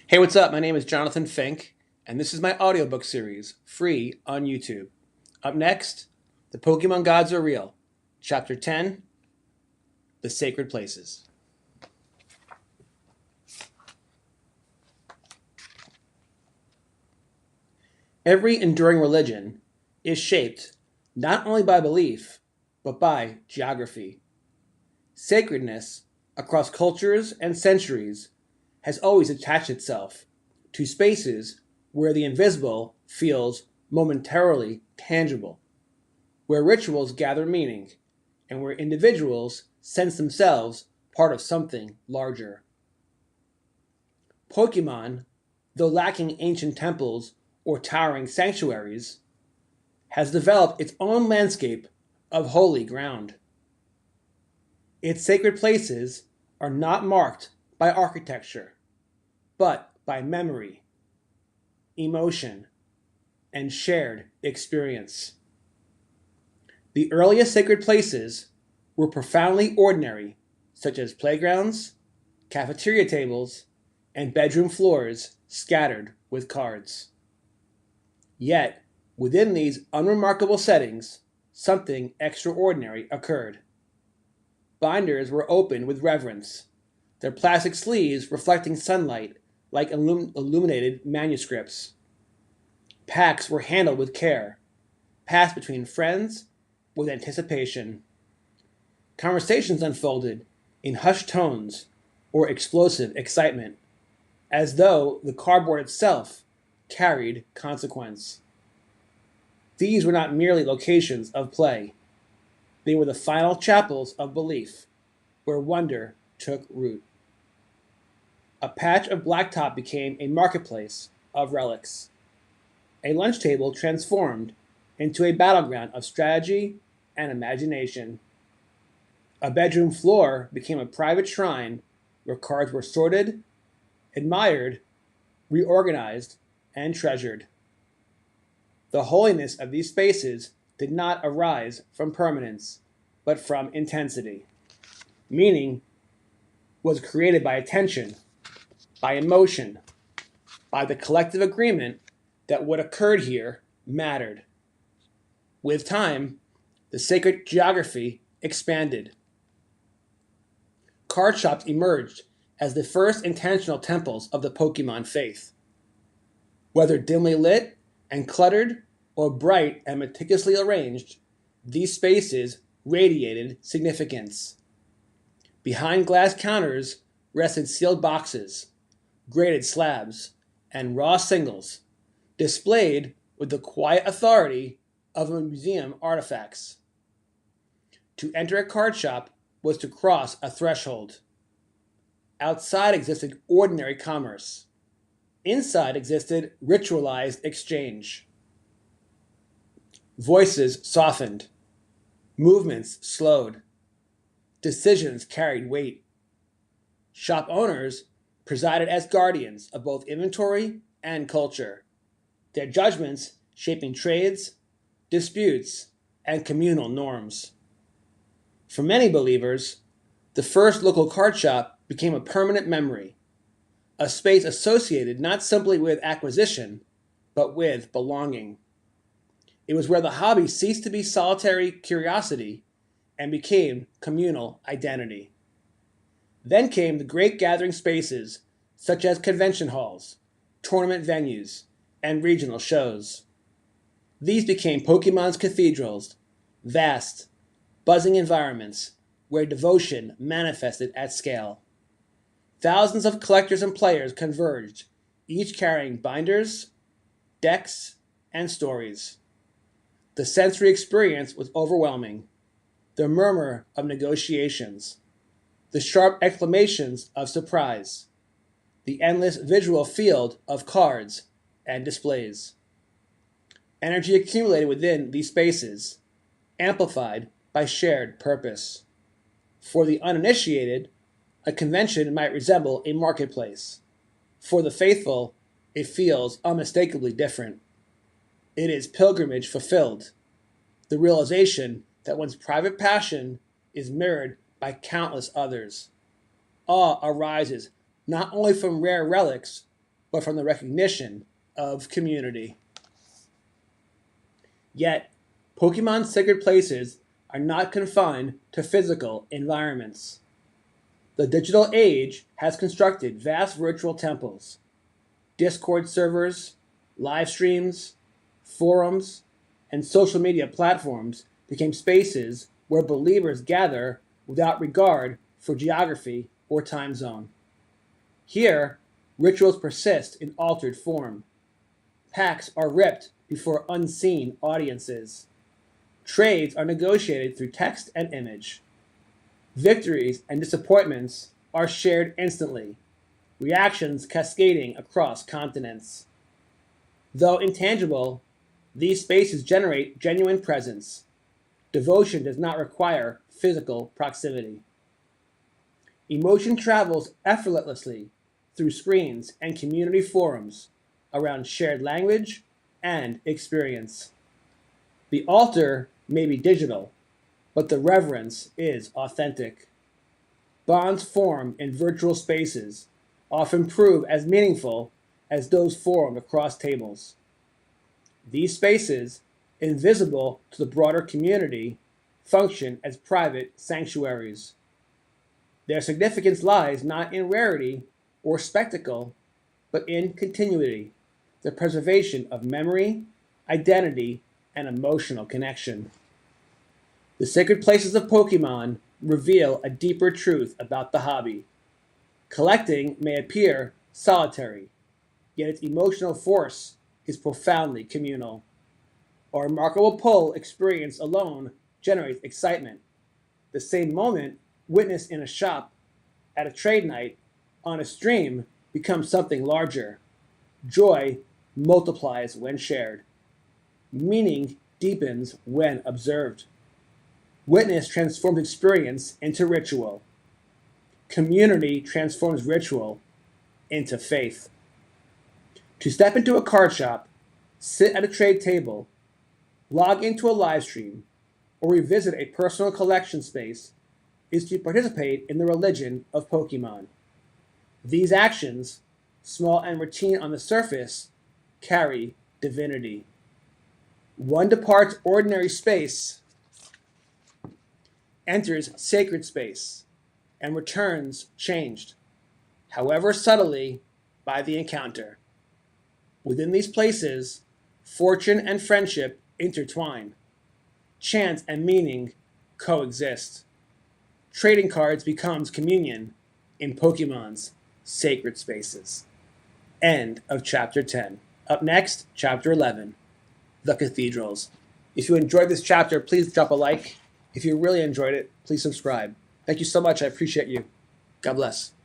Hey, what's up? My name is Jonathan Fink, and this is my audiobook series, free on YouTube. Up next, The Pokemon Gods Are Real, Chapter 10, The Sacred Places. Every enduring religion is shaped not only by belief, but by geography. Sacredness, across cultures and centuries, has always attached itself to spaces where the invisible feels momentarily tangible, where rituals gather meaning, and where individuals sense themselves part of something larger. Pokemon, though lacking ancient temples or towering sanctuaries, has developed its own landscape of holy ground. Its sacred places are not marked by architecture, but by memory, emotion, and shared experience. The earliest sacred places were profoundly ordinary, such as playgrounds, cafeteria tables, and bedroom floors scattered with cards. Yet, within these unremarkable settings, something extraordinary occurred. Binders were opened with reverence, their plastic sleeves reflecting sunlight like illuminated manuscripts. Packs were handled with care, passed between friends with anticipation. Conversations unfolded in hushed tones or explosive excitement, as though the cardboard itself carried consequence. These were not merely locations of play, they were the final chapels of belief, where wonder took root. A patch of blacktop became a marketplace of relics. A lunch table transformed into a battleground of strategy and imagination. A bedroom floor became a private shrine where cards were sorted, admired, reorganized, and treasured. The holiness of these spaces did not arise from permanence, but from intensity. Meaning was created by attention, by emotion, by the collective agreement that what occurred here mattered. With time, the sacred geography expanded. Card shops emerged as the first intentional temples of the Pokemon faith. Whether dimly lit and cluttered or bright and meticulously arranged, these spaces radiated significance. Behind glass counters rested sealed boxes, graded slabs, and raw singles, displayed with the quiet authority of a museum artifacts. To enter a card shop was to cross a threshold. Outside existed ordinary commerce. Inside existed ritualized exchange. Voices softened. Movements slowed. Decisions carried weight. Shop owners presided as guardians of both inventory and culture, their judgments shaping trades, disputes, and communal norms. For many believers, the first local card shop became a permanent memory, a space associated not simply with acquisition, but with belonging. It was where the hobby ceased to be solitary curiosity and became communal identity. Then came the great gathering spaces, such as convention halls, tournament venues, and regional shows. These became Pokemon's cathedrals, vast, buzzing environments where devotion manifested at scale. Thousands of collectors and players converged, each carrying binders, decks, and stories. The sensory experience was overwhelming. The murmur of negotiations, the sharp exclamations of surprise, the endless visual field of cards and displays. Energy accumulated within these spaces, amplified by shared purpose. For the uninitiated, a convention might resemble a marketplace. For the faithful, it feels unmistakably different. It is pilgrimage fulfilled, the realization that one's private passion is mirrored by countless others. Awe arises not only from rare relics, but from the recognition of community. Yet, Pokemon's sacred places are not confined to physical environments. The digital age has constructed vast virtual temples. Discord servers, live streams, forums, and social media platforms became spaces where believers gather without regard for geography or time zone. Here, rituals persist in altered form. Pacts are ripped before unseen audiences. Trades are negotiated through text and image. Victories and disappointments are shared instantly, reactions cascading across continents. Though intangible, these spaces generate genuine presence. Devotion does not require physical proximity. Emotion travels effortlessly through screens and community forums around shared language and experience. The altar may be digital, but the reverence is authentic. Bonds formed in virtual spaces often prove as meaningful as those formed across tables. These spaces, invisible to the broader community, function as private sanctuaries. Their significance lies not in rarity or spectacle, but in continuity, the preservation of memory, identity, and emotional connection. The sacred places of Pokemon reveal a deeper truth about the hobby. Collecting may appear solitary, yet its emotional force is profoundly communal. A remarkable pull experience alone generates excitement. The same moment witnessed in a shop, at a trade night, on a stream becomes something larger. Joy multiplies when shared. Meaning deepens when observed. Witness transforms experience into ritual. Community transforms ritual into faith. To step into a card shop, sit at a trade table, log into a live stream, or revisit a personal collection space is to participate in the religion of Pokemon. These actions, small and routine on the surface, carry divinity. One departs ordinary space, enters sacred space, and returns changed, however subtly, by the encounter. Within these places, fortune and friendship intertwine. Chance and meaning coexist. Trading cards becomes communion in Pokemon's sacred spaces. End of Chapter 10. Up next, Chapter 11, The Cathedrals. If you enjoyed this chapter, please drop a like. If you really enjoyed it, please subscribe. Thank you so much. I appreciate you. God bless.